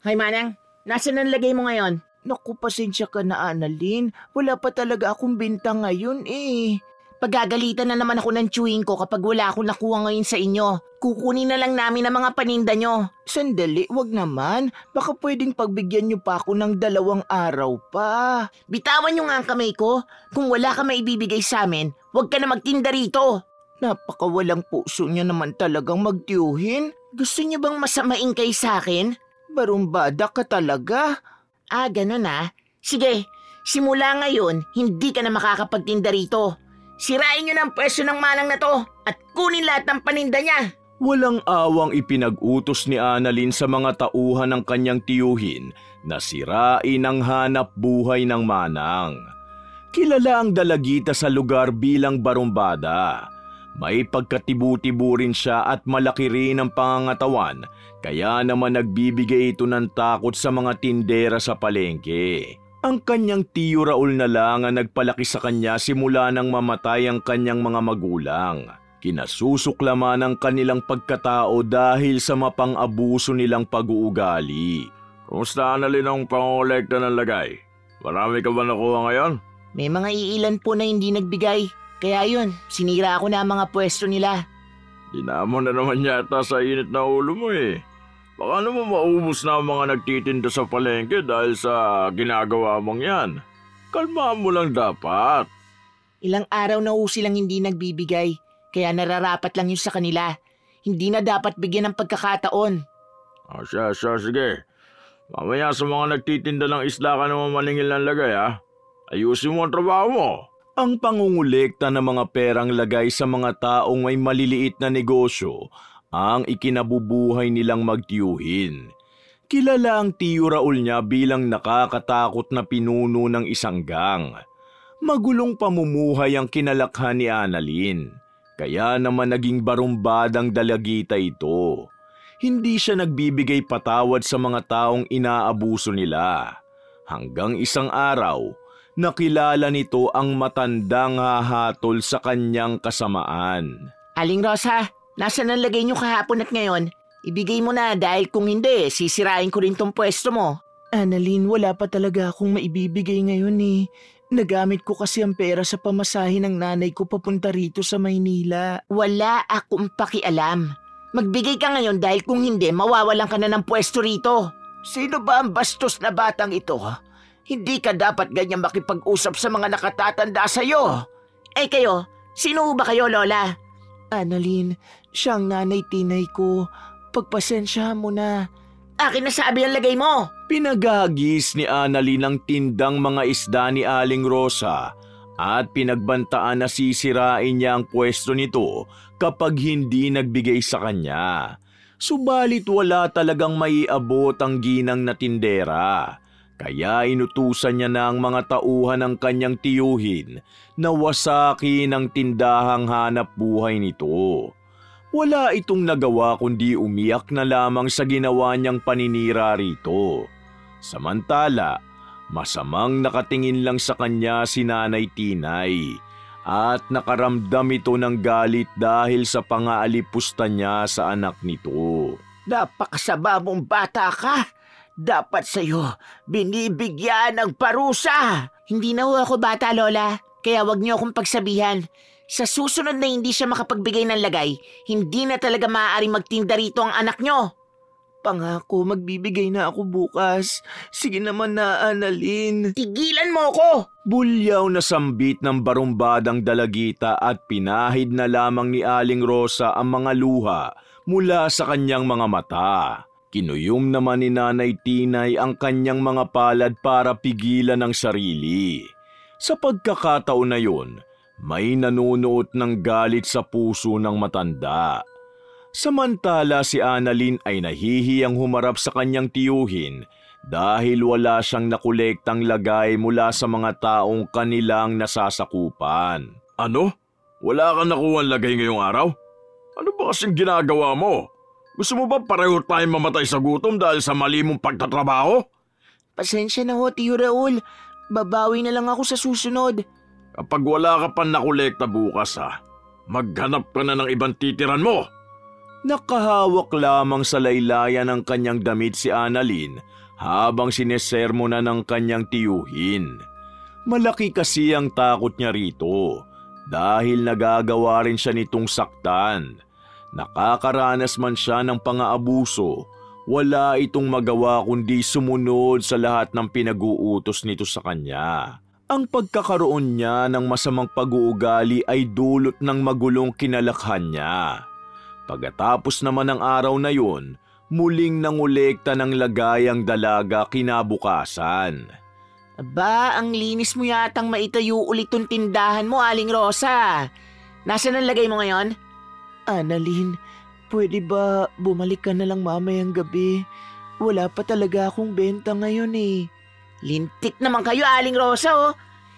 Hay Manang, nasaan ang lagay mo ngayon? Naku, pasensya ka na, Annalyn. Wala pa talaga akong binta ngayon eh. Pagagalitan na naman ako ng chewing ko kapag wala akong nakuha ngayon sa inyo. Kukunin na lang namin ang mga paninda nyo. Sandali, wag naman. Baka pwedeng pagbigyan nyo pa ako ng 2 araw pa. Bitawan nyo nga ang kamay ko. Kung wala ka maibibigay sa amin, huwag ka na magtinda rito. Napakawalang puso niya naman talagang magtiyuhin. Gusto niyo bang masamain kayo sa akin? Barumbada ka talaga. Ganun ah. Sige, simula ngayon, hindi ka na makakapagtinda rito. Sirain niyo na ang pwesto ng Manang na to at kunin lahat ng paninda niya. Walang awang ipinag-utos ni Annalyn sa mga tauhan ng kanyang tiyuhin na sirain ang hanap buhay ng Manang. Kilala ang dalagita sa lugar bilang barumbada. May pagkatibu-tibu rin siya at malaki rin ang pangangatawan, kaya naman nagbibigay ito ng takot sa mga tindera sa palengke. Ang kanyang tiyo Raul na lang ang nagpalaki sa kanya simula nang mamatay ang kanyang mga magulang. Kinasusuklaman ang kanilang pagkatao dahil sa mapang-abuso nilang pag-uugali. Kumusta Annalyn ang pangolekta ng lagay? Marami ka ba nakuha ngayon? May mga iilan po na hindi nagbigay. Kaya yun, sinira ako na ang mga pwesto nila. Dinamon na naman yata sa init na ulo mo eh. Baka naman maubos na ang mga nagtitinda sa palengke dahil sa ginagawa mong yan. Kalmahan mo lang dapat. Ilang araw na silang hindi nagbibigay, kaya nararapat lang yun sa kanila. Hindi na dapat bigyan ng pagkakataon. Siya, sige. Mamaya sa mga nagtitinda ng isda ka naman maningil ng lagay ha. Ayusin mo ang trabaho mo. Ang pangungulekta ng mga perang lagay sa mga taong may maliliit na negosyo ang ikinabubuhay nilang magtiyuhin. Kilala ang tiyo Raul niya bilang nakakatakot na pinuno ng isang gang. Magulong pamumuhay ang kinalakhan ni Annalyn, kaya naman naging barumbadang dalagita ito. Hindi siya nagbibigay patawad sa mga taong inaabuso nila. Hanggang isang araw, nakilala nito ang matandang hahatol sa kanyang kasamaan. Aling Rosa, nasaan ang lagay niyo kahapon at ngayon? Ibigay mo na dahil kung hindi, sisirain ko rin tong pwesto mo. Annalyn, wala pa talaga akong maibibigay ngayon eh. Nagamit ko kasi ang pera sa pamasahe ng nanay ko papunta rito sa Maynila. Wala akong pakialam. Magbigay ka ngayon dahil kung hindi, mawawalan ka na ng pwesto rito. Sino ba ang bastos na batang ito? Hindi ka dapat ganyan makipag-usap sa mga nakatatanda sa'yo. Kayo, sino ba kayo, Lola? Annalyn, siya ang nanay-tinay ko. Pagpasensyahan mo na. Akin na sabi ang lagay mo. Pinagagis ni Annalyn ang tindang mga isda ni Aling Rosa at pinagbantaan na sisirain niya ang pwesto nito kapag hindi nagbigay sa kanya. Subalit wala talagang maiabot ang ginang na tindera. Kaya inutusan niya na ang mga tauhan ng kanyang tiyuhin na wasakin ang tindahang hanap buhay nito. Wala itong nagawa kundi umiyak na lamang sa ginawa niyang paninira rito. Samantala, masamang nakatingin lang sa kanya si Nanay Tinay at nakaramdam ito ng galit dahil sa pangaalipusta niya sa anak nito. Napakasama mong bata ka! Dapat sa'yo, binibigyan ng parusa! Hindi na ho ako bata, Lola. Kaya wag niyo akong pagsabihan. Sa susunod na hindi siya makapagbigay ng lagay, hindi na talaga maaaring magtinda rito ang anak niyo. Pangako, magbibigay na ako bukas. Sige naman na, Annalyn. Tigilan mo ko! Bulyaw na sambit ng barumbadang dalagita at pinahid na lamang ni Aling Rosa ang mga luha mula sa kanyang mga mata. Kinuyom naman ni Nanay Tinay ang kanyang mga palad para pigilan ang sarili. Sa pagkakataon na yun, may nanunuot ng galit sa puso ng matanda. Samantala si Annalyn ay nahihiyang humarap sa kanyang tiyuhin dahil wala siyang nakolektang lagay mula sa mga taong kanilang nasasakupan. Ano? Wala kang nakuhang lagay ngayong araw? Ano ba kasing ginagawa mo? Gusto mo ba pareho tayong mamatay sa gutom dahil sa mali mong pagtatrabaho? Pasensya na ho, Tiyo Raul. Babawi na lang ako sa susunod. Kapag wala ka pa nakolekta bukas maghanap ka na ng ibang titiran mo. Nakahawak lamang sa laylayan ng kanyang damit si Annalyn habang sinesermonan ng kanyang tiyuhin. Malaki kasi ang takot niya rito dahil nagagawa rin siya nitong saktan. Nakakaranas man siya ng pang-aabuso, wala itong magawa kundi sumunod sa lahat ng pinag-uutos nito sa kanya. Ang pagkakaroon niya ng masamang pag-uugali ay dulot ng magulong kinalakhan niya. Pagkatapos naman ng araw na yun, muling nangolekta ng lagay ang dalaga kinabukasan. Aba, ang linis mo yatang maitayo ulit tong tindahan mo, Aling Rosa. Nasaan ang lagay mo ngayon? Annalyn, pwede ba bumalik ka na lang mamayang gabi? Wala pa talaga akong benta ngayon eh. Lintik naman kayo, Aling Rosa, oh.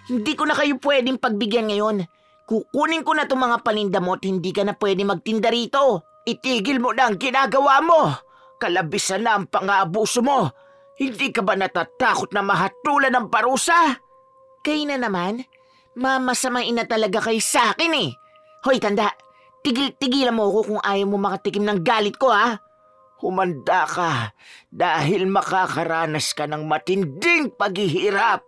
Hindi ko na kayo pwedeng pagbigyan ngayon. Kukunin ko na itong mga paninda mo at hindi ka na pwede magtinda rito. Itigil mo na ang ginagawa mo. Kalabisan na ang pang-aabuso mo. Hindi ka ba natatakot na mahatulan ng parusa? Kayo na naman, mamasamain na talaga kayo sa akin eh. Hoy, tanda, tigilan mo ako kung ayaw mo makatikim ng galit ko, ha? Humanda ka dahil makakaranas ka ng matinding paghihirap.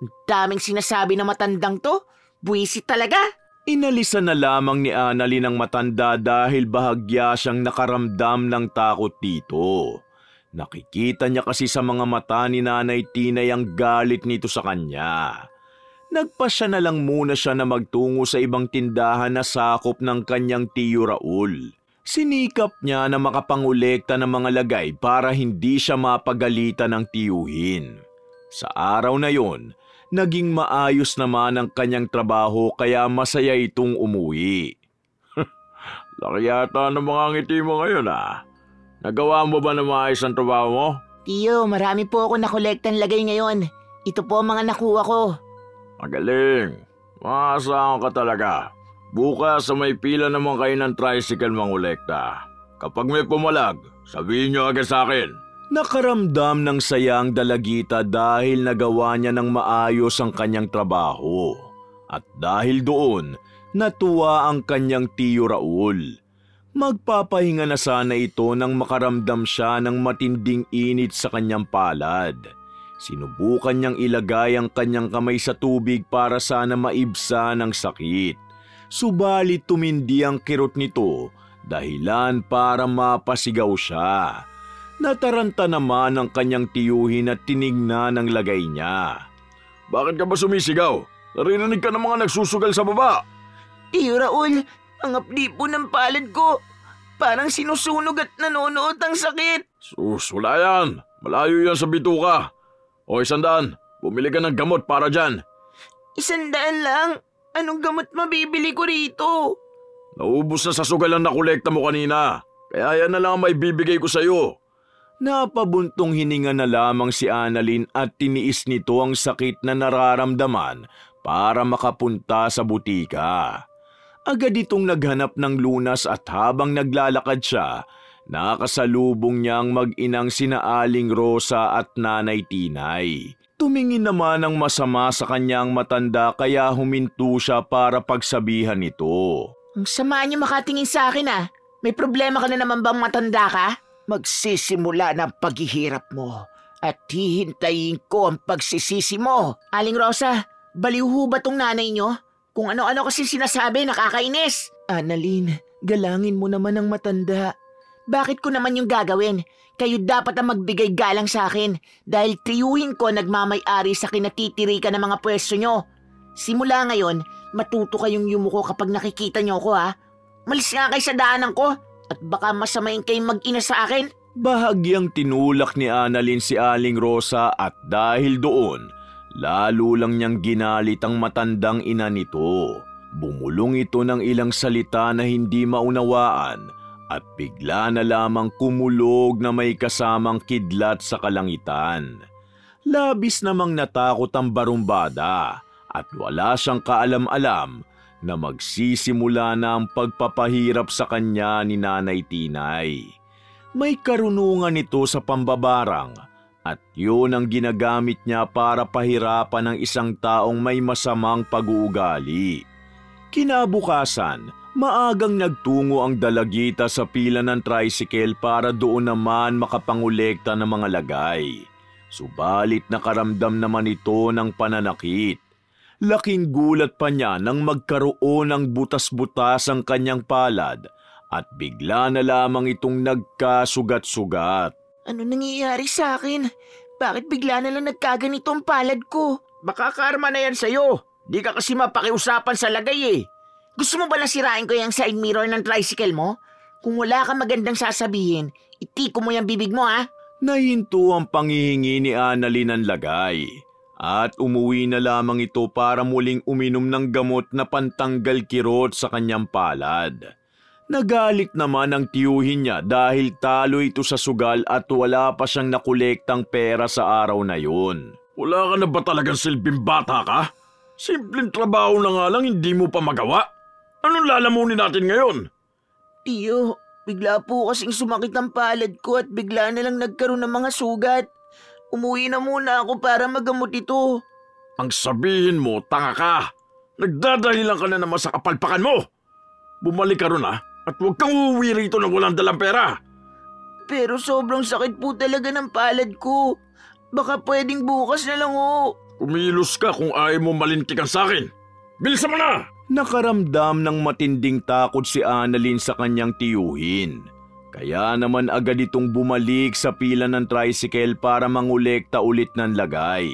Ang daming sinasabi ng matandang to. Buwisit talaga. Inalisan na lamang ni Annalyn ang matanda dahil bahagya siyang nakaramdam ng takot dito. Nakikita niya kasi sa mga mata ni Nanay Tinay ang galit nito sa kanya. Nagpasya na lang muna siya na magtungo sa ibang tindahan na sakop ng kanyang tiyo Raul. Sinikap niya na makapangolekta ng mga lagay para hindi siya mapagalitan ng tiyuhin. Sa araw na yon, naging maayos naman ang kanyang trabaho kaya masaya itong umuwi. Laki yata ng mga ngiti mo ngayon ah. Nagawa mo ba na maayos ang trabaho mo? Tiyo, marami po ako nakolektan lagay ngayon. Ito po ang mga nakuha ko. Magaling. Maasahan ka talaga. Bukas sa may pila naman kayo ng tricycle mangolekta. Kapag may pumalag, sabihin niyo agad sa akin. Nakaramdam ng saya ang dalagita dahil nagawa niya ng maayos ang kanyang trabaho. At dahil doon, natuwa ang kanyang tiyo Raul. Magpapahinga na sana ito nang makaramdam siya ng matinding init sa kanyang palad. Sinubukan niyang ilagay ang kanyang kamay sa tubig para sana maibsa ng sakit. Subalit tumindi ang kirot nito, dahilan para mapasigaw siya. Nataranta naman ang kanyang tiyuhin at tinignan ang lagay niya. Bakit ka ba sumisigaw? Narinig ka ng mga nagsusugal sa baba. Tiyo Raul, ang apdi po ng palad ko. Parang sinusunog at nanonood ang sakit. Wala yan. Malayo yan sa bituka. O 100, bumili ka ng gamot para dyan. 100 lang? Anong gamot mabibili ko rito? Naubos na sa sugal ang nakolekta mo kanina. Kaya yan na lang ang may bibigay ko sa'yo. Napabuntong hininga na lamang si Annalyn at tiniis nito ang sakit na nararamdaman para makapunta sa butika. Agad itong naghanap ng lunas at habang naglalakad siya, nakasalubong niya ang mag-inang sina Aling Rosa at Nanay Tinay. Tumingin naman ang masama sa kanyang matanda kaya huminto siya para pagsabihan ito. Ang sama niyo makatingin sa akin ah. May problema ka na naman bang matanda ka? Magsisimula ng paghihirap mo at hihintayin ko ang pagsisisi mo. Aling Rosa, baliw ho ba tong nanay niyo? Kung ano-ano kasi sinasabi, nakakainis. Annalyn, galangin mo naman ang matanda. Bakit ko naman yung gagawin? Kayo dapat ang magbigay galang sa akin dahil tiyuhin ko nagmamay-ari sa kinatitirikan ng mga pwesto nyo. Simula ngayon, matuto kayong yumuko kapag nakikita nyo ako ha. Malis nga kayo sa daanan ko at baka masamain kayong mag-ina sa akin. Bahagyang tinulak ni Annalyn si Aling Rosa at dahil doon, lalo lang niyang ginalit ang matandang ina nito. Bumulong ito ng ilang salita na hindi maunawaan at bigla na lamang kumulog na may kasamang kidlat sa kalangitan. Labis namang natakot ang barumbada at wala siyang kaalam-alam na magsisimula na ang pagpapahirap sa kanya ni Nanay Tinay. May karunungan ito sa pambabarang at yun ang ginagamit niya para pahirapan ang isang taong may masamang pag-uugali. Kinabukasan, Maagang nagtungo ang dalagita sa pila ng tricycle para doon naman makapangolekta ng mga lagay. Subalit nakaramdam naman ito ng pananakit. Laking gulat pa niya nang magkaroon ng butas-butas ang kanyang palad at bigla na lamang itong nagkasugat-sugat. Ano nangyayari sa akin? Bakit bigla na lang nagkaganito ang palad ko? Baka karma na yan sa'yo. Di ka kasi mapakiusapan sa lagay eh. Gusto mo ba nasirain ko yung side mirror ng tricycle mo? Kung wala kang magandang sasabihin, itiko mo yung bibig mo ha? Nahinto ang panghihingi ni Annalyn ng lagay at umuwi na lamang ito para muling uminom ng gamot na pantanggal kirot sa kanyang palad. Nagalit naman ang tiyuhin niya dahil talo ito sa sugal at wala pa siyang nakolektang pera sa araw na yun. Wala ka na ba talagang silbing bata ka? Simpleng trabaho na nga lang hindi mo pa magawa. Anong lalamunin natin ngayon? Tiyo, bigla po kasing sumakit ang palad ko at bigla na lang nagkaroon ng mga sugat. Umuwi na muna ako para magamot ito. Ang sabihin mo, tanga ka. Nagdadahilan ka na naman sa kapalpakan mo. Bumalik ka ron at huwag kang uuwi rito nang walang dalang pera. Pero sobrang sakit po talaga ng palad ko. Baka pwedeng bukas na lang ho. Kumilos ka kung ayaw mo malintikan sa akin. Bilisan mo na! Nakaramdam ng matinding takot si Annalyn sa kanyang tiyuhin. Kaya naman agad itong bumalik sa pila ng tricycle para mangolekta ulit ng lagay.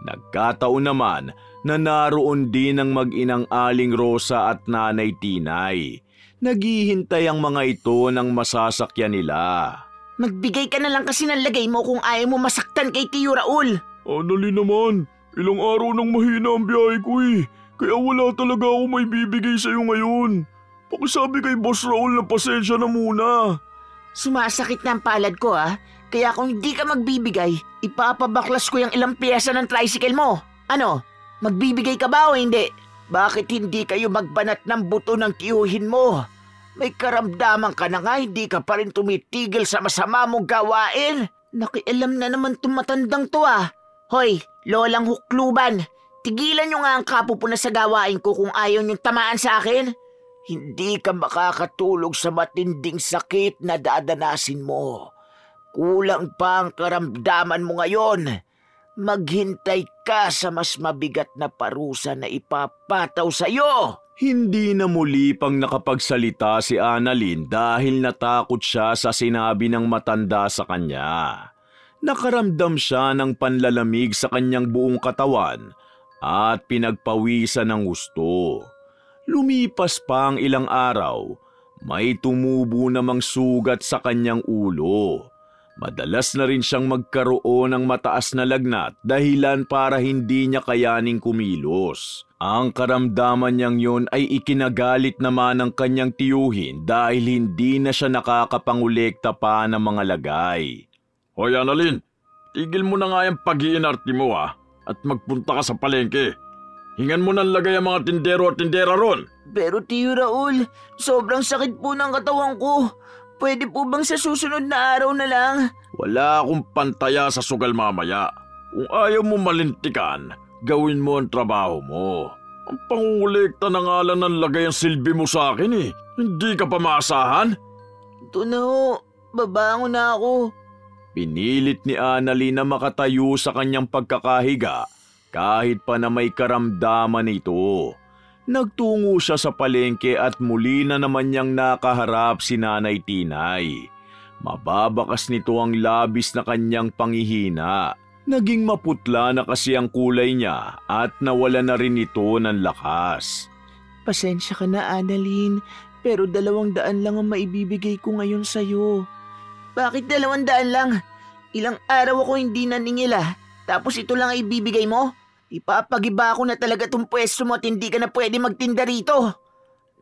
Nagkataon naman na naroon din ang mag-inang Aling Rosa at Nanay Tinay. Naghihintay ang mga ito ng masasakyan nila. Magbigay ka na lang kasi ng lagay mo kung ayaw mo masaktan kay Tiyo Raul. Annalyn naman, ilang araw nang mahina ang biyahe ko eh. Kaya wala talaga ako may bibigay sa'yo ngayon. Pakisabi kay Boss Raul na pasensya na muna. Sumasakit na ang palad ko Kaya kung hindi ka magbibigay, ipapabaklas ko yung ilang piyesa ng tricycle mo. Ano? Magbibigay ka ba o hindi? Bakit hindi kayo magbanat ng buto ng tiyuhin mo? May karamdaman ka na nga, hindi ka pa rin tumitigil sa masama mong gawain. Nakialam na naman tumatandang to Hoy, lolang hukluban. Tigilan nyo nga ang kapupunan sa gawain ko kung ayaw nyong tamaan sa akin. Hindi ka makakatulog sa matinding sakit na dadanasin mo. Kulang pa ang karamdaman mo ngayon. Maghintay ka sa mas mabigat na parusa na ipapataw sa'yo. Hindi na muli pang nakapagsalita si Annalyn dahil natakot siya sa sinabi ng matanda sa kanya. Nakaramdam siya ng panlalamig sa kanyang buong katawan at pinagpawisan ng gusto. Lumipas pa ang ilang araw, may tumubo namang sugat sa kanyang ulo. Madalas na rin siyang magkaroon ng mataas na lagnat dahilan para hindi niya kayaning kumilos. Ang karamdaman niyang yun ay ikinagalit naman ng kanyang tiyuhin dahil hindi na siya nakakapangolekta pa ng mga lagay. Hoy Annalyn, tigil mo na nga yung pag-iinarte mo at magpunta ka sa palengke. Hingan mo ng lagay ang mga tindero at tindera ron. Pero Tiyo Raul, sobrang sakit po ng katawan ko. Pwede po bang sa susunod na araw na lang? Wala akong pantaya sa sugal mamaya. Kung ayaw mo malintikan, gawin mo ang trabaho mo. Ang pangungulekta na nga lang ng lagay ang silbi mo sa akin eh. Hindi ka pa maasahan? Ito na ho, babangon na ako. Pinilit ni Annalyn na makatayo sa kanyang pagkakahiga kahit pa na may karamdaman ito. Nagtungo siya sa palengke at muli na naman niyang nakaharap si Nanay Tinay. Mababakas nito ang labis na kanyang panghihina. Naging maputla na kasi ang kulay niya at nawala na rin ito ng lakas. Pasensya ka na, Annalyn, pero 200 lang ang maibibigay ko ngayon sa'yo. Bakit 200 lang? Ilang araw ako hindi naningil tapos ito lang ay ibibigay mo? Ipapagiba ko na talaga tong pwesto mo at hindi ka na pwede magtinda rito.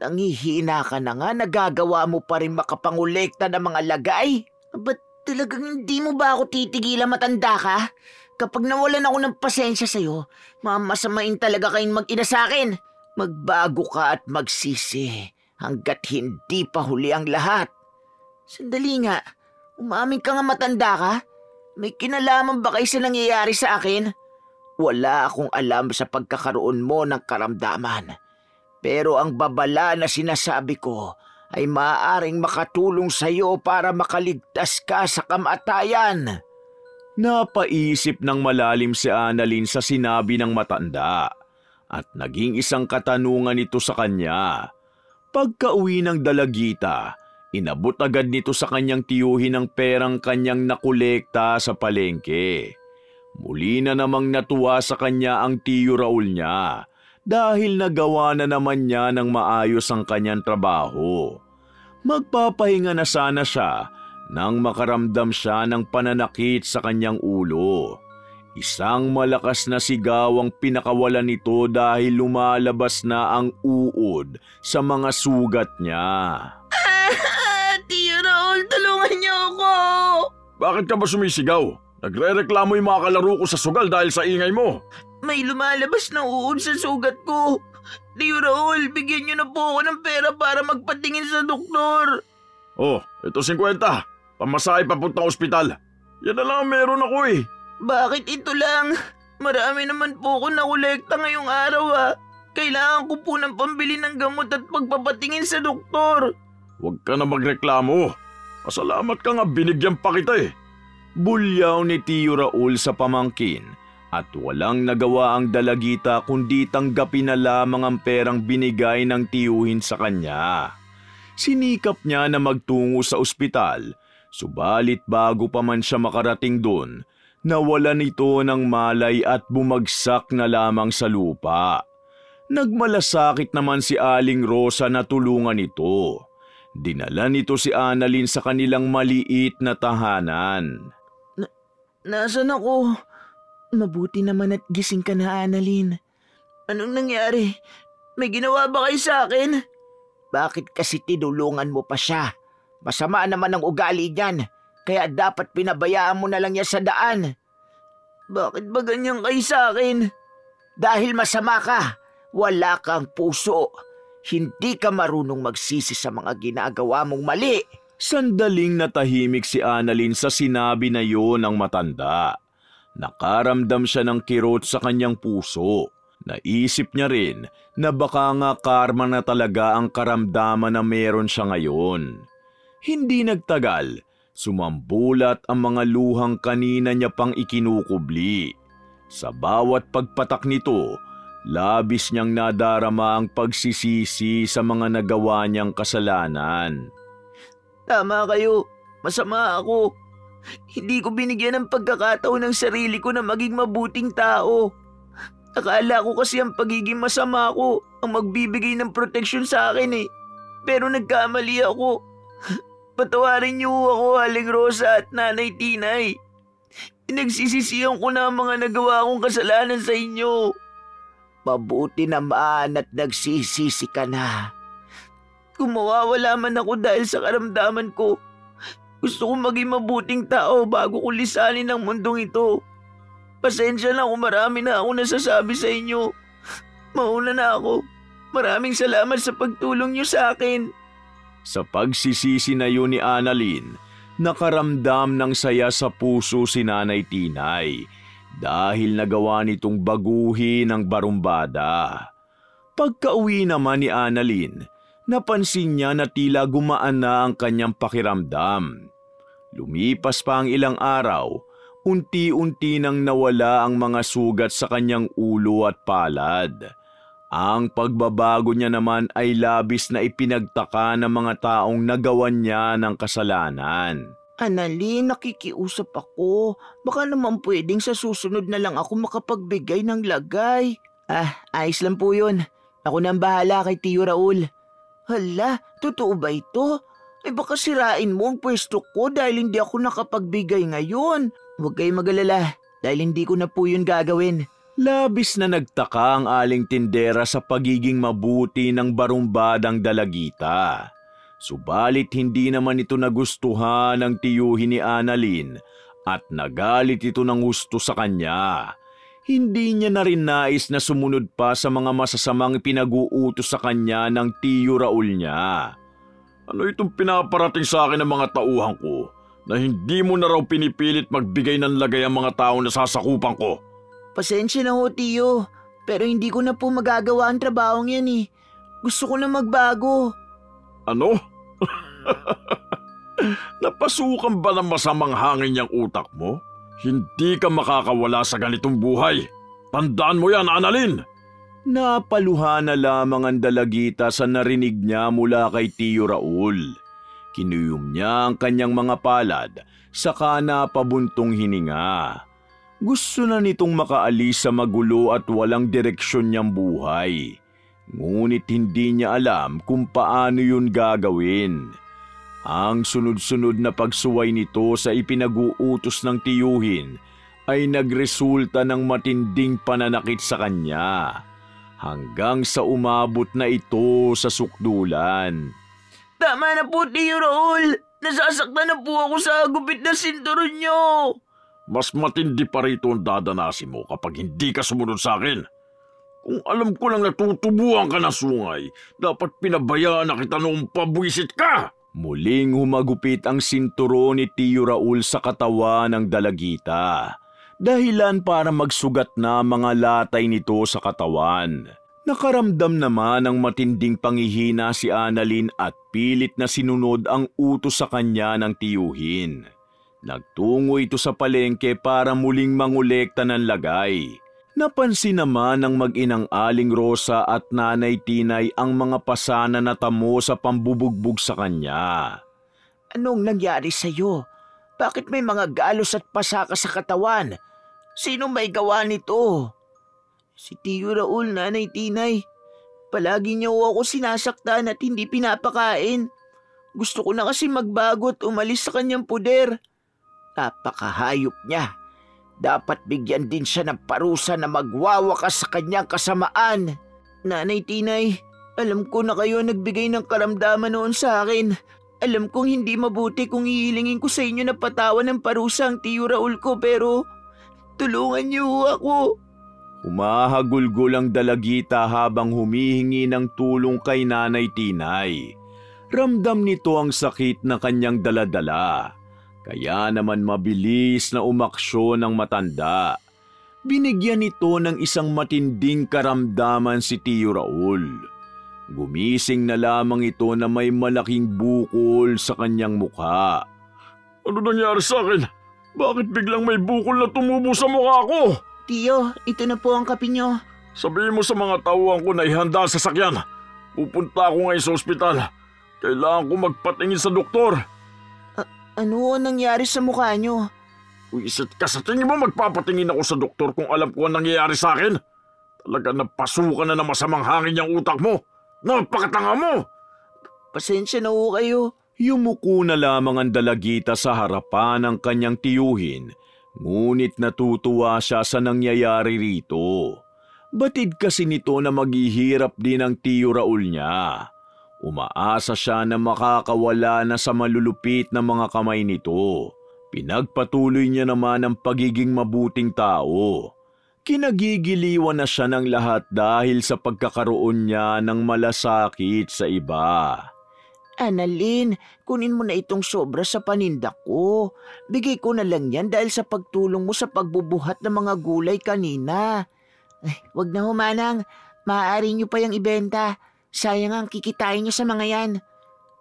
Nangihina ka na nga, nagagawa mo pa rin makapangolekta ng mga lagay. Ba't talagang hindi mo ba ako titigilan, matanda ka? Kapag nawalan ako ng pasensya sa'yo, mamasamain talaga kayong mag-ina sa akin. Magbago ka at magsisi hanggat hindi pa huli ang lahat. Sandali nga, umamin ka nga, matanda ka? May kinalaman ba kayo sa nangyayari sa akin? Wala akong alam sa pagkakaroon mo ng karamdaman. Pero ang babala na sinasabi ko ay maaaring makatulong sa iyo para makaligtas ka sa kamatayan. Napaisip ng malalim si Annalyn sa sinabi ng matanda at naging isang katanungan ito sa kanya. Pagka-uwi ng dalagita, inabot agad nito sa kanyang tiyuhin ang perang kanyang nakolekta sa palengke. Muli na namang natuwa sa kanya ang tiyo Raul niya dahil nagawa na naman niya ng maayos ang kanyang trabaho. Magpapahinga na sana siya nang makaramdam siya ng pananakit sa kanyang ulo. Isang malakas na sigaw ang pinakawalan nito dahil lumalabas na ang uod sa mga sugat niya. Tiyo Raul, tulungan niyo ako! Bakit ka ba sumisigaw? Nagre-reklamo yung mga kalaro ko sa sugal dahil sa ingay mo. May lumalabas na uod sa sugat ko. Tiyo Raul, bigyan niyo na po ako ng pera para magpatingin sa doktor. Oh, ito 50. Pamasahe papuntang ospital. Yan na lang ang meron ako eh. Bakit ito lang? Marami naman po ako nakolekta ngayong araw Kailangan ko po ng pambili ng gamot at pagpapatingin sa doktor. Huwag ka na magreklamo. Pasalamat ka nga binigyan pa kita eh. Bulyaw ni Tiyo Raul sa pamangkin at walang nagawa ang dalagita kundi tanggapin na lamang ang perang binigay ng tiyuhin sa kanya. Sinikap niya na magtungo sa ospital. Subalit bago pa man siya makarating doon, nawalan ito ng malay at bumagsak na lamang sa lupa. Nagmalasakit naman si Aling Rosa na tulungan ito. Dinala nito si Annalyn sa kanilang maliit na tahanan. Nasaan ako? Mabuti naman at gising ka na, Annalyn. Anong nangyari? May ginawa ba kayo sa akin? Bakit kasi tinulungan mo pa siya? Masama naman ang ugali niyan, kaya dapat pinabayaan mo na lang niya sa daan. Bakit ba ganyan kayo sa akin? Dahil masama ka, wala kang puso. Hindi ka marunong magsisi sa mga ginagawa mong mali. Sandaling natahimik si Annalyn sa sinabi na yon ng matanda. Nakaramdam siya ng kirot sa kanyang puso. Naisip niya rin na baka nga karma na talaga ang karamdaman na meron siya ngayon. Hindi nagtagal, sumambulat ang mga luhang kanina niya pang ikinukubli. Sa bawat pagpatak nito, labis niyang nadarama ang pagsisisi sa mga nagawa niyang kasalanan. Tama kayo, masama ako. Hindi ko binigyan ng pagkakataon ng sarili ko na maging mabuting tao. Akala ko kasi ang pagiging masama ko ang magbibigay ng proteksyon sa akin eh. Pero nagkamali ako. Patawarin niyo ako, Aling Rosa at Nanay Tinay. Nagsisisihan ko na ang mga nagawa kong kasalanan sa inyo. Mabuti naman at nagsisisi ka na. Kung mawawala man ako dahil sa karamdaman ko, gusto kong maging mabuting tao bago ko lisanin ang mundong ito. Pasensya na kung marami na ako nasasabi sa inyo. Mauna na ako. Maraming salamat sa pagtulong niyo sa akin. Sa pagsisisi na yun ni Annalyn, nakaramdam ng saya sa puso si Nanay Tinay dahil nagawa nitong baguhin ang barumbada. Pagka-uwi naman ni Annalyn, napansin niya na tila gumaan na ang kanyang pakiramdam. Lumipas pa ang ilang araw, unti-unti nang nawala ang mga sugat sa kanyang ulo at palad. Ang pagbabago niya naman ay labis na ipinagtaka ng mga taong nagawan niya ng kasalanan. Annalyn, nakikiusap ako. Baka naman pwedeng sa susunod na lang ako makapagbigay ng lagay. Ayos lang po yun. Ako na ang bahala kay Tiyo Raul. Hala, totoo ba ito? Baka sirain mo ang pwesto ko dahil hindi ako nakapagbigay ngayon. Huwag kayong mag-alala dahil hindi ko na po yun gagawin. Labis na nagtaka ang aling tindera sa pagiging mabuti ng barumbadang dalagita. Subalit hindi naman ito nagustuhan ng tiyuhin ni Annalyn at nagalit ito ng gusto sa kanya. Hindi niya na rin nais na sumunod pa sa mga masasamang pinag-uutos sa kanya ng tiyo Raul niya. Ano itong pinaparating sa akin ng mga tauhan ko na hindi mo na raw pinipilit magbigay ng lagay ang mga taong nasasakupan ko? Pasensya na ho, Tiyo. Pero hindi ko na po magagawa ang trabahong yan eh. Gusto ko na magbago. Ano? Napasukan ba ng masamang hangin yung utak mo? Hindi ka makakawala sa ganitong buhay. Tandaan mo yan, Annalyn! Napaluha na lamang ang dalagita sa narinig niya mula kay Tiyo Raul. Kinuyom niya ang kanyang mga palad, saka napabuntong hininga. Gusto na nitong makaalis sa magulo at walang direksyon niyang buhay. Ngunit hindi niya alam kung paano yun gagawin. Ang sunod-sunod na pagsuway nito sa ipinag-uutos ng tiyuhin ay nagresulta ng matinding pananakit sa kanya, hanggang sa umabot na ito sa sukdulan. Tama na po, Tiyo Raul. Nasasaktan na po ako sa gupit na sinturon niyo. Mas matindi pa rito ang dadanasin mo kapag hindi ka sumunod sa akin. Kung alam ko lang natutubuan ka ng sungay, dapat pinabayaan na kita noong pabwisit ka! Muling humagupit ang sinturon ni Tiyo Raul sa katawan ng dalagita, dahilan para magsugat na mga latay nito sa katawan. Nakaramdam naman ng matinding panghihina si Annalyn at pilit na sinunod ang utos sa kanya ng tiyuhin. Nagtungo ito sa palengke para muling mangolekta ng lagay. Napansin naman ng mag-inang Aling Rosa at Nanay Tinay ang mga pasana na tamo sa pambubugbog sa kanya. Anong nangyari sa'yo? Bakit may mga galos at pasa ka sa katawan? Sino may gawa nito? Si Tiyo Raul, Nanay Tinay. Palagi niya ako sinasaktan at hindi pinapakain. Gusto ko na kasi magbago at umalis sa kanyang puder. Napakahayop niya. Dapat bigyan din siya ng parusa na magwawakas sa kanyang kasamaan. Nanay Tinay, alam ko na kayo nagbigay ng karamdaman noon sa akin. Alam kong hindi mabuti kung hihilingin ko sa inyo na patawan ng parusa ang Tiyo Raul ko, pero tulungan niyo ako. Humahagulgol ang dalagita habang humihingi ng tulong kay Nanay Tinay. Ramdam nito ang sakit na kanyang daladala. Kaya naman mabilis na umaksyon ng matanda. Binigyan nito ng isang matinding karamdaman si Tiyo Raul. Gumising na lamang ito na may malaking bukol sa kanyang mukha. Ano nangyari sa akin? Bakit biglang may bukol na tumubo sa mukha ko? Tiyo, ito na po ang kape niyo. Sabihin mo sa mga tauhan ko na ihanda sa sasakyan. Pupunta ako ngayon sa ospital. Kailangan ko magpatingin sa doktor. Ano nangyari sa mukha niyo? Wisit ka, sa tingin mo magpapatingin ako sa doktor kung alam ko ang nangyayari sa akin? Talaga napasukan na ng masamang hangin yung utak mo. Napakatanga mo! Pasensya na ho kayo. Yumuko na lamang ang dalagita sa harapan ng kanyang tiyuhin, ngunit natutuwa siya sa nangyayari rito. Batid kasi nito na maghihirap din ang Tiyo Raul niya. Umaasa siya na makakawala na sa malulupit na mga kamay nito. Pinagpatuloy niya naman ang pagiging mabuting tao. Kinagigiliwan na siya ng lahat dahil sa pagkakaroon niya ng malasakit sa iba. Annalyn, kunin mo na itong sobra sa paninda ko. Bigay ko na lang yan dahil sa pagtulong mo sa pagbubuhat ng mga gulay kanina. Ay, wag na humanang, maaari niyo pa yung ibenta. Sayang ang kikitain niyo sa mga yan.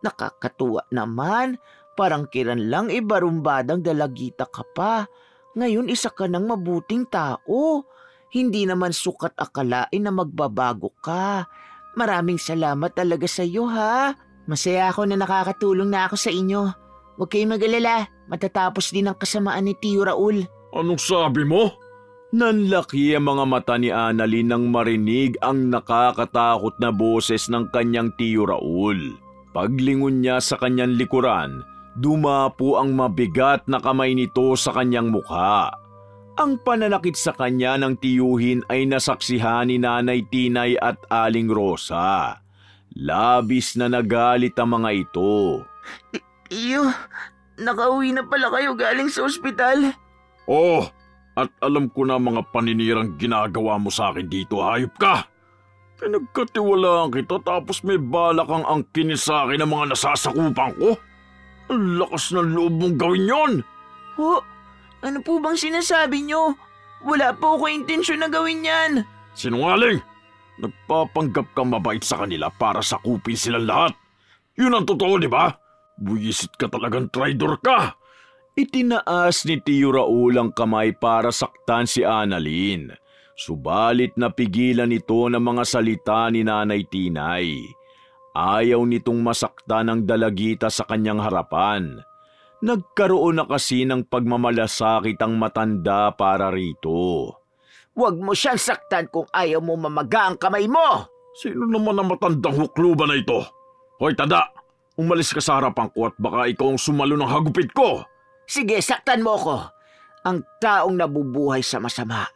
Nakakatuwa naman, parang kiran lang barumbadang dalagita ka pa. Ngayon isa ka ng mabuting tao. Hindi naman sukat akalain na magbabago ka. Maraming salamat talaga sa iyo, ha? Masaya ako na nakakatulong na ako sa inyo. Huwag kayong mag-alala, matatapos din ang kasamaan ni Tiyo Raul. Anong sabi mo? Nanlaki ang mga mata ni Annalyn nang marinig ang nakakatakot na boses ng kanyang Tiyo Raul. Paglingon niya sa kanyang likuran, dumapo ang mabigat na kamay nito sa kanyang mukha. Ang pananakit sa kanya ng tiyuhin ay nasaksihan ni Nanay Tinay at Aling Rosa. Labis na nagalit ang mga ito. Tiyo, nakauwi na pala kayo galing sa ospital? Oh, at alam ko na mga paninirang ginagawa mo sa akin dito, hayop ka! Pinagkatiwalaan kita tapos may balak kang angkinin sa akin ang mga nasasakupan ko? Ang lakas ng loob mong gawin yon! Ho, ano po bang sinasabi nyo? Wala po ako intensyon na gawin yan. Sinungaling! Nagpapanggap kang mabait sa kanila para sakupin silang lahat. Yun ang totoo, di ba? Buwisit ka talagang traidor ka. Itinaas ni Tio Raul ang kamay para saktan si Annalyn. Subalit napigilan ito ng mga salita ni Nanay Tinay. Ayaw nitong masaktan ang dalagita sa kanyang harapan. Nagkaroon na kasi ng pagmamalasakit ang matanda para rito. Huwag mo siyang saktan kung ayaw mo mamaga ang kamay mo! Sino naman ang matandang hukluban na ito? Hoy, tada! Umalis ka sa harapan ko at baka ikaw ang sumalo ng hagupit ko! Sige, saktan mo ko. Ang taong nabubuhay sa masama,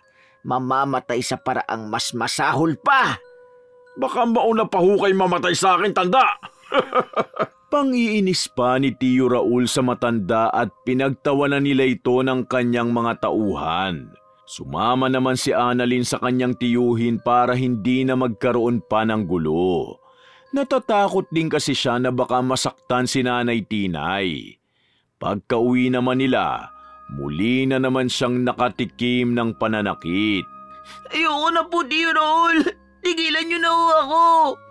mamamatay sa paraang mas masahol pa. Baka mauna pa ho kayo mamatay sa akin, tanda! Pangiinis pa ni Tio Raul sa matanda at pinagtawanan nila ito ng kanyang mga tauhan. Sumama naman si Annalyn sa kanyang tiyuhin para hindi na magkaroon pa ng gulo. Natatakot din kasi siya na baka masaktan si Nanay Tinay. Pagka-uwi naman nila, muli na naman siyang nakatikim ng pananakit. Ayoko na po, Tio Raul. Tigilan niyo na ho ako.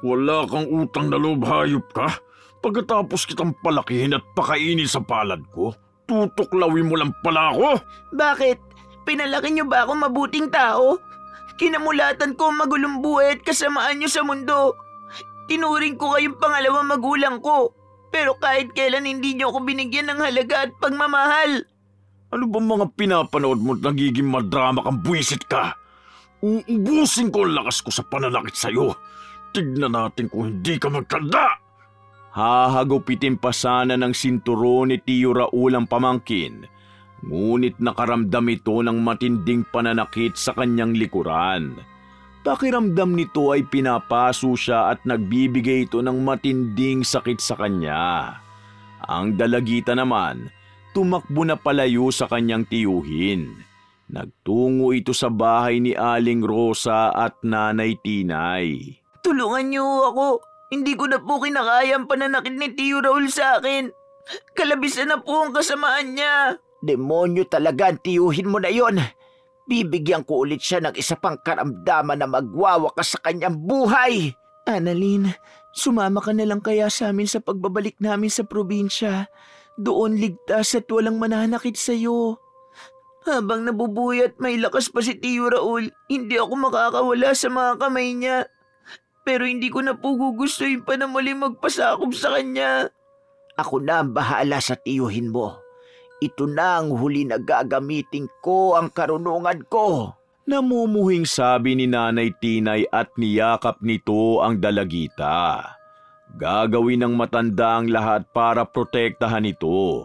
Wala kang utang na loob, hayop ka. Pagkatapos kitang palakihin at pakainin sa palad ko, tutuklawin mo lang pala ako. Bakit? Pinalaki niyo ba ako mabuting tao? Kinamulatan ko ang magulong buhay at kasamaan niyo sa mundo. Tinuring ko kayong pangalawang magulang ko. Pero kahit kailan hindi niyo ako binigyan ng halaga at pagmamahal. Ano ba mga pinapanood mo at nagiging madrama kang buwisit ka? Uubusin ko ang lakas ko sa pananakit sa'yo. Tignan natin kung hindi ka magtanda. Hahagupitin pa sana ng sinturon ni Tio Raul ang pamangkin, ngunit nakaramdam ito ng matinding pananakit sa kanyang likuran. Pakiramdam nito ay pinapaso siya at nagbibigay ito ng matinding sakit sa kanya. Ang dalagita naman, tumakbo na palayo sa kanyang tiyuhin. Nagtungo ito sa bahay ni Aling Rosa at Nanay Tinay. Tulungan niyo ako. Hindi ko na po kinakaya ang pananakit ni Tio Raul sa akin. Kalabisan na po ang kasamaan niya. Demonyo talaga ang tiyuhin mo na yon. Bibigyan ko ulit siya ng isa pang karamdaman na magwawakas sa kanyang buhay. Annalyn, sumama ka na lang kaya sa amin sa pagbabalik namin sa probinsya. Doon ligtas at walang mananakit sa'yo. Habang nabubuhay at may lakas pa si Tio Raul, hindi ako makakawala sa mga kamay niya. Pero hindi ko na po gugustuhin pa na muli magpasakop sa kanya. Ako na ang bahala sa tiyuhin mo. Ito na ang huli na gagamitin ko ang karunungan ko. Namumuhing sabi ni Nanay Tinay at niyakap nito ang dalagita. Gagawin ng matanda ang lahat para protektahan ito.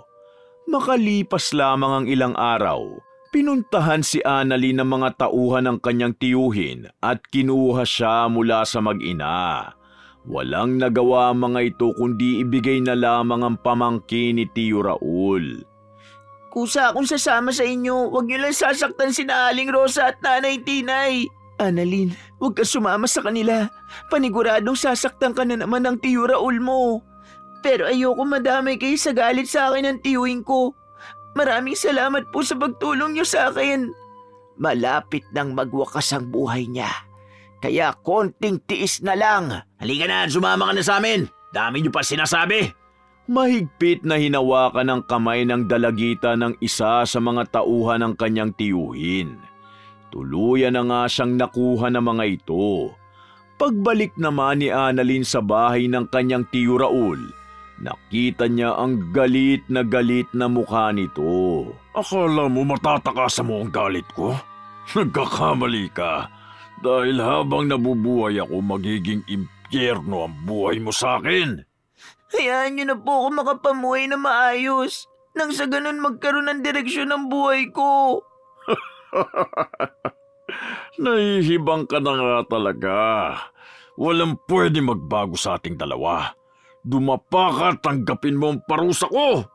Makalipas lamang ang ilang araw, pinuntahan si Annalyn ng mga tauhan ng kanyang tiyuhin at kinuha siya mula sa mag-ina. Walang nagawa mga ito kundi ibigay na lamang ang pamangkin ni Tio Raul. Kusa akong sasama sa inyo, huwag niyo lang sasaktan sina Aling Rosa at Nanay Tinay. Annalyn, huwag ka sumama sa kanila. Paniguradong sasaktan ka na naman ng Tio Raul mo. Pero ayoko madamay kayo sa galit sa akin ng tiyuhin ko. Maraming salamat po sa pagtulong niyo sa akin. Malapit nang magwakas ang buhay niya. Kaya konting tiis na lang. Halika na, sumama ka na sa amin. Dami niyo pa sinasabi. Mahigpit na hinawakan ng kamay ng dalagita ng isa sa mga tauhan ng kanyang tiyuhin. Tuluyan na nga siyang nakuha ng mga ito. Pagbalik naman ni Annalyn sa bahay ng kanyang Tio Raul, nakita niya ang galit na mukha nito. Akala mo matatakasan mo ang galit ko? Nagkakamali ka. Dahil habang nabubuhay ako, magiging impyerno ang buhay mo sa akin. Hayaan niyo na po ako makapamuhay na maayos. Nang sa ganun magkaroon ng direksyon ng buhay ko. Nahihibang ka na nga talaga. Walang pwede magbago sa ating dalawa. Dumapa ka, tanggapin mo ang parusa ko.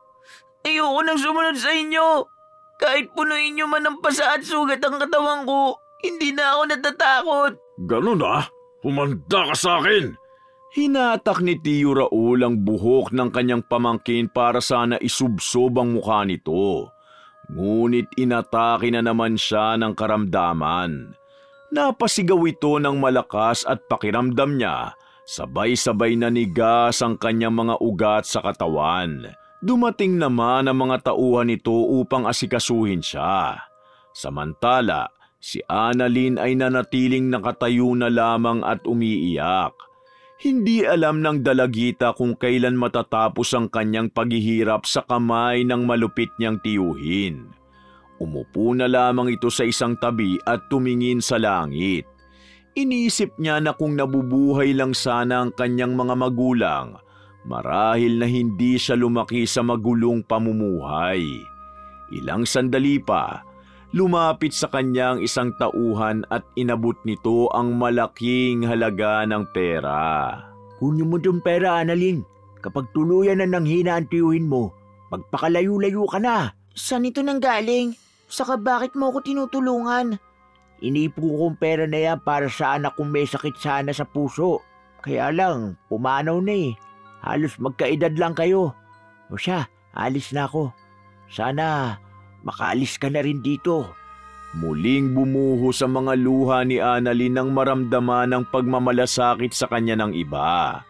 Ayoko nang sumunod sa inyo. Kahit punuin niyo man ng pasa at sugat ang katawan ko, hindi na ako natatakot. Ganun ah? Humanda ka sa akin. Hinatak ni Tio Raul ang buhok ng kanyang pamangkin para sana isubsob ang mukha nito. Ngunit inatake na naman siya ng karamdaman. Napasigaw ito ng malakas at pakiramdam niya, sabay-sabay nanigas ang kanyang mga ugat sa katawan. Dumating naman ang mga tauhan nito upang asikasuhin siya. Samantala, si Annalyn ay nanatiling nakatayo na lamang at umiiyak. Hindi alam ng dalagita kung kailan matatapos ang kanyang paghihirap sa kamay ng malupit niyang tiyuhin. Umupo na lamang ito sa isang tabi at tumingin sa langit. Iniisip niya na kung nabubuhay lang sana ang kanyang mga magulang, marahil na hindi siya lumaki sa magulong pamumuhay. Ilang sandali pa, lumapit sa kanyang isang tauhan at inabot nito ang malaking halaga ng pera. Kunin mo itong pera, Annalyn. Kapag tuluyan na nanghina ang tiyuhin mo, magpakalayo-layo ka na. Saan ito nanggaling? Saka bakit mo ako tinutulungan? Inipo kong pera na yan para sa anak kong may sakit sana sa puso. Kaya lang, pumanaw na eh. Halos magkaedad lang kayo. O siya, alis na ako. Sana makaalis ka na rin dito. Muling bumuho sa mga luha ni Annalyn nang maramdaman ang pagmamalasakit sa kanya ng iba.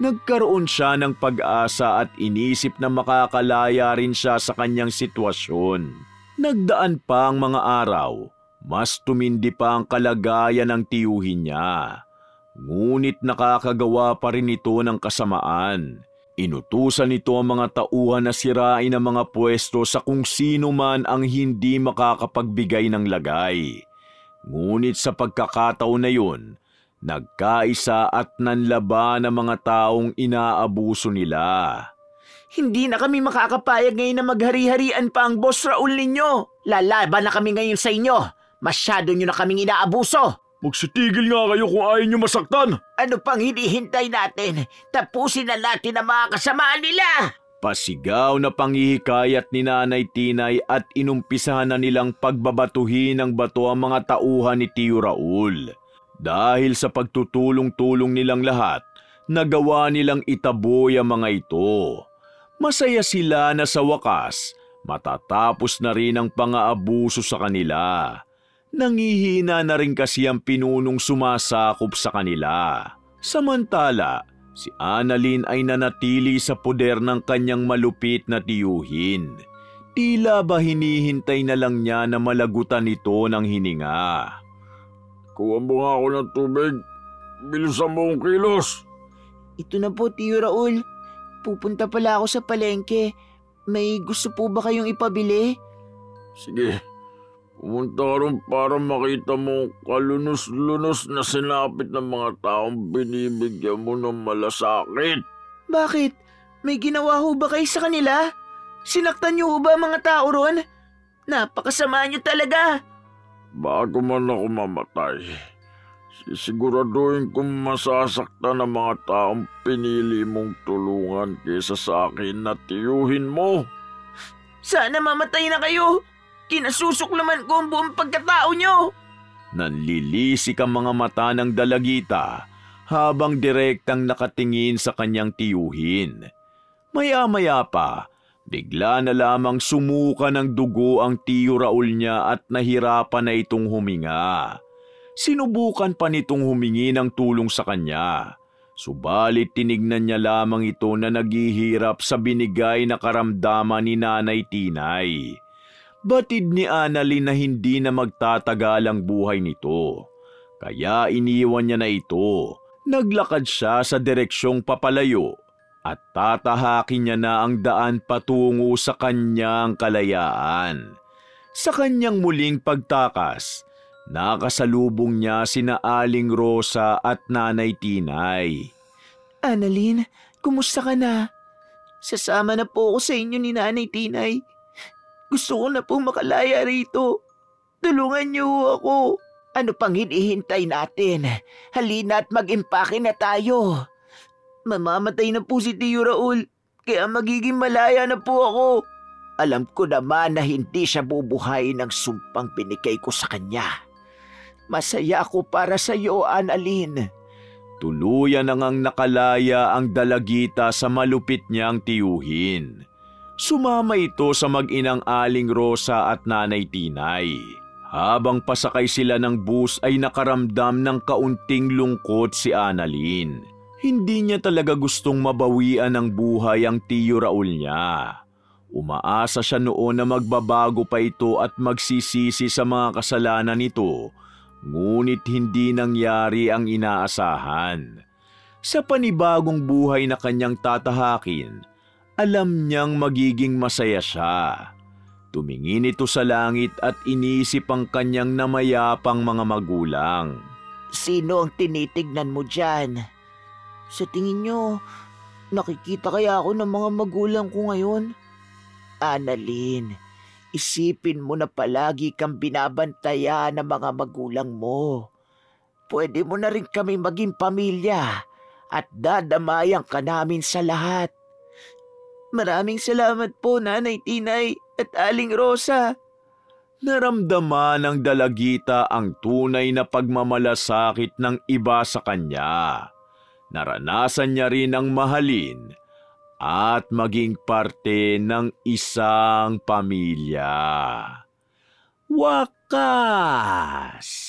Nagkaroon siya ng pag-asa at inisip na makakalaya rin siya sa kanyang sitwasyon. Nagdaan pa ang mga araw, mas tumindi pa ang kalagayan ng tiyuhin niya. Ngunit nakakagawa pa rin ito ng kasamaan. Inutusan nito ang mga tauhan na sirain ang mga pwesto sa kung sino man ang hindi makakapagbigay ng lagay. Ngunit sa pagkakataon na yun, nagkaisa at nanlaban ang mga taong inaabuso nila. Hindi na kami makakapayag ngayon na maghari-harian pa ang Boss Raul ninyo. Lalaban na kami ngayon sa inyo. Masyado nyo na kaming inaabuso. Magsitigil nga kayo kung ayaw nyo masaktan. Ano pang hinihintay natin? Tapusin na natin ang mga kasamaan nila. Pasigaw na panghihikayat ni Nanay Tinay at inumpisahan na nilang pagbabatuhin ng bato ang mga tauhan ni Tiyo Raul. Dahil sa pagtutulong-tulong nilang lahat, nagawa nilang itaboy ang mga ito. Masaya sila na sa wakas, matatapos na rin ang pang-aabuso sa kanila. Nangihina na rin kasi ang pinunong sumasakop sa kanila. Samantala, si Annalyn ay nanatili sa poder ng kanyang malupit na tiyuhin. Tila ba hinihintay na lang niya na malagutan ito ng hininga. Kuha mo nga ako ng tubig. Bilisan mo ang kilos. Ito na po, Tiyo Raul. Pupunta pala ako sa palengke. May gusto po ba kayong ipabili? Sige, pumunta ka rin para makita mo kalunos-lunos na sinapit ng mga taong binibigyan mo ng malasakit. Bakit? May ginawa ho ba kayo sa kanila? Sinaktan niyo ho ba mga tao ron? Napakasama niyo talaga. Bago man ako mamatay, sisiguraduhin kong masasaktan ang mga taong pinili mong tulungan kaysa sa akin na tiyuhin mo. Sana mamatay na kayo. Kinasusuklaman ko ang buong pagkatao nyo. Nanlilisik ang mga mata ng dalagita habang direktang nakatingin sa kanyang tiyuhin. Maya-maya pa, bigla na lamang sumuka ng dugo ang Tiyo Raul niya at nahirapan na itong huminga. Sinubukan pa nitong humingi ng tulong sa kanya. Subalit tinignan niya lamang ito na naghihirap sa binigay na karamdaman ni Nanay Tinay. Batid ni Annalyn na hindi na magtatagal ang buhay nito. Kaya iniwan niya na ito. Naglakad siya sa direksyong papalayo at tatahakin niya na ang daan patungo sa kanyang kalayaan. Sa kanyang muling pagtakas, nakasalubong niya sina Aling Rosa at Nanay Tinay. Annalyn, kumusta ka na? Sasama na po ako sa inyo ni Nanay Tinay. Gusto ko na pong makalaya rito. Tulungan niyo ako. Ano pang hinihintay natin? Halina at mag-impake na tayo. Mamamatay na po si Tiyo Raul, kaya magiging malaya na po ako. Alam ko naman na hindi siya bubuhayin ng sumpang binigay ko sa kanya. Masaya ako para sa iyo, Annalyn. Tuluyan na ngang nakalaya ang dalagita sa malupit niyang tiyuhin. Sumama ito sa mag-inang Aling Rosa at Nanay Tinay. Habang pasakay sila ng bus ay nakaramdam ng kaunting lungkot si Annalyn. Hindi niya talaga gustong mabawian ng buhay ang Tiyo Raul niya. Umaasa siya noon na magbabago pa ito at magsisisi sa mga kasalanan nito, ngunit hindi nangyari ang inaasahan. Sa panibagong buhay na kanyang tatahakin, alam niyang magiging masaya siya. Tumingin ito sa langit at iniisip ang kanyang namayapang mga magulang. Sino ang tinitignan mo dyan? Sa tingin nyo, nakikita kaya ako ng mga magulang ko ngayon? Annalyn, isipin mo na palagi kang binabantayan ng mga magulang mo. Pwede mo na rin kami maging pamilya at dadamayan ka namin sa lahat. Maraming salamat po, Nanay Tinay at Aling Rosa. Naramdaman ng dalagita ang tunay na pagmamalasakit ng iba sa kanya. Naranasan niya rin ang mahalin at maging parte ng isang pamilya. Wakas!